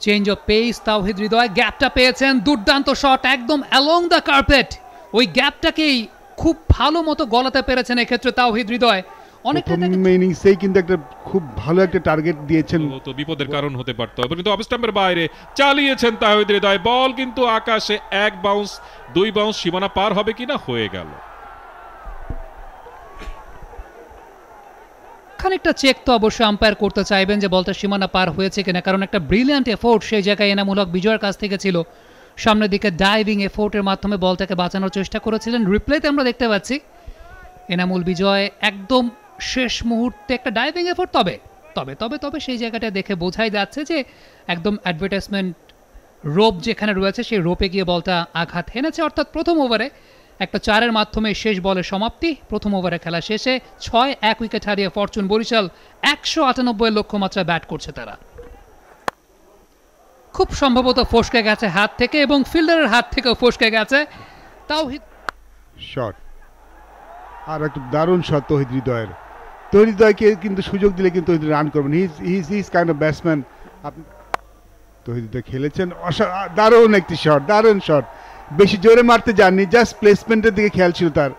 Change of pace, Towhid Hridoy গ্যাপটা পেয়েছেন, দুর্দান্ত শট একদম অ্যালং দ্য কার্পেট, ওই গ্যাপটাকেই খুব ভালো মতো গলাতে পেরেছেন এক্ষেত্রে তাওহিদ হৃদয়। অনেকটা ইনিংসেই কিন্তু একটা খুব ভালো একটা টার্গেট দিয়েছেন, তো বিপদের কারণ হতে পারতো, কিন্তু অফ স্টাম্পের বাইরে চালিয়েছেন তাওহিদ হৃদয়, বল কিন্তু আকাশে, এক বাউন্স, দুই বাউন্স, সীমানা পার হবে কিনা, হয়ে গেল। খানিকটা চেক তো অবশ্যই আম্পায়ার করতে চাইবেন যে বলটা সীমানা পার হয়েছে কিনা, কারণ একটা ব্রিলিয়ান্ট এফোর্ট সেই জায়গায় এনামুল হক বিজয়ের কাছ থেকে ছিল, সামনের দিকে ডাইভিং এফোর্টের মাধ্যমে বলটাকে বাঁচানোর চেষ্টা করেছিলেন। রিপ্লেতে আমরা দেখতে পাচ্ছি এনামুল বিজয় একদম শেষ মুহূর্তে একটা ডাইভিং এফোর্ট, তবে তবে তবে তবে সেই জায়গাটা দেখে বোঝাই যাচ্ছে যে একদম অ্যাডভার্টাইজমেন্ট রোপ যেখানে রয়েছে সেই রোপে গিয়ে বলটা আঘাত হেনেছে, অর্থাৎ প্রথম ওভারে একটা 4-এর মাধ্যমে শেষ বলের সমাপ্তি। প্রথম ওভারে খেলা শেষে 6-1 উইকেট হারিয়ে ফরচুন বরিশাল 198 লক্ষ্যমাত্রায় ব্যাট করছে তারা। খুব সম্ভবত ফসকে গেছে হাত থেকে এবং ফিল্ডারের হাত থেকেও ফসকে গেছে। তাওহিদ শট, আর একটা দারুণ শট তাওহিদ হৃদয়ের। তাওহিদ হৃদয়কে কিন্তু সুযোগ দিলে কিন্তু রান করবেন, হিজ কাইন্ড অফ ব্যাটসম্যান। আপনি তাওহিদ হৃদয় খেলেছেন দারুণ একটি শট, দারুণ শট, বেশি জোরে মারতে যাননি, জাস্ট প্লেসমেন্টের দিকে খেয়াল ছিল তার।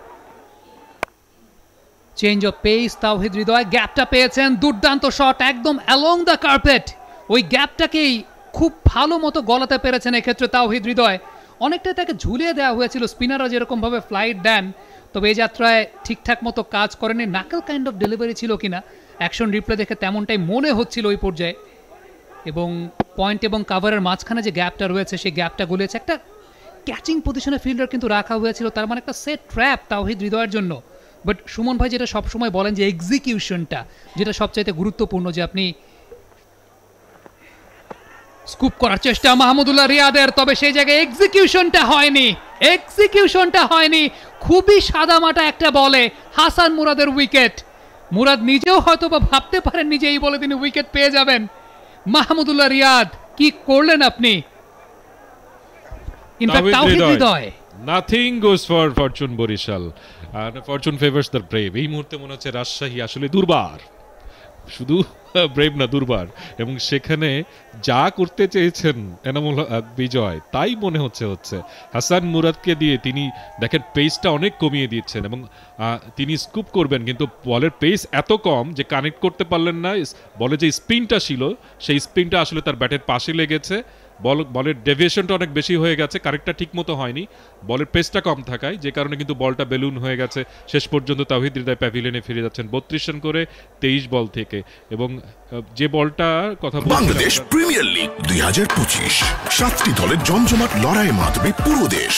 Change of pace, Towhid Hridoy গ্যাপটা পেয়েছেন, দুর্দান্ত শট একদম অ্যালং দ্য কার্পেট, ওই গ্যাপটাকেই খুব ভালো মতো গলাতে পেরেছেন এক্ষেত্রে তাওহিদ হৃদয়। অনেকটা তাকে ঝুলিয়ে দেওয়া হয়েছিল, স্পিনাররা যেরকমভাবে ফ্লাইট দেন, তবে এই যাত্রায় ঠিকঠাক মতো কাজ করেনি। নাকেল কাইন্ড অফ ডেলিভারি ছিল কিনা, অ্যাকশন রিপ্লে দেখে তেমনটাই মনে হচ্ছিল ওই পর্যায়ে। এবং পয়েন্ট এবং কাভারের মাঝখানে যে গ্যাপটা রয়েছে সেই গ্যাপটা গলিয়েছে, একটা ক্যাচিং পজিশনে ফিল্ডার কিন্তু রাখা হয়েছিল, তার মানে একটা সেট ট্র্যাপ তাওহিদ হৃদয়ের জন্য। বাট সুমন ভাই যেটা সবসময় বলেন যে এক্সিকিউশনটা যেটা সবচাইতে গুরুত্বপূর্ণ, যে আপনি স্কুপ করার চেষ্টা মাহমুদুল্লাহ রিয়াদের, তবে সেই জায়গায় এক্সিকিউশনটা হয়নি। খুবই সাদামাটা একটা বলে হাসান মুরাদের উইকেট। মুরাদ নিজেও হয়তো বা ভাবতে পারেননি যে এই বলে তিনি উইকেট পেয়ে যাবেন। মাহমুদুল্লাহ রিয়াদ কি করলেন আপনি? Nothing goes for fortune Barishal, fortune favours the brave. এই মুহূর্তে মনে হচ্ছে রাজশাহী আসলে দুর্বার, শুধু ব্রেভ না দুর্বার, এবং সেখানে যা করতে চেয়েছেন এনামুল বিজয় তাই মনে হচ্ছে হাসান মুরাদকে দিয়ে তিনি দেখেন পেসটা অনেক কমিয়ে দিচ্ছেন, এবং তিনি স্কুপ করবেন কিন্তু বলের পেস এত কম যে কানেক্ট করতে পারলেন না। বলে যে স্পিনটা ছিল সেই স্পিনটা আসলে তার ব্যাটের পাশে লেগেছে, বলের ডেভিয়েশনটা অনেক বেশি হয়ে গেছে, কারেক্টটা ঠিক মতো হয়নি, বলের পেসটা কম থাকায়, যে কারণে কিন্তু বলটা বেলুন হয়ে গেছে। শেষ পর্যন্ত তাওহিদ হৃদয় প্যাভিলিয়নে ফিরে যাচ্ছেন 32 রান করে 23 বল থেকে। এবং যে বলটা কথা বাংলাদেশ প্রিমিয়ার লিগ 2025, 7টি দলের জমজমাট লড়াইয়ের মাধ্যমে পুরো দেশ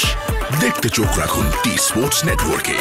দেখতে চোখ রাখুন টি স্পোর্টস নেটওয়ার্কে।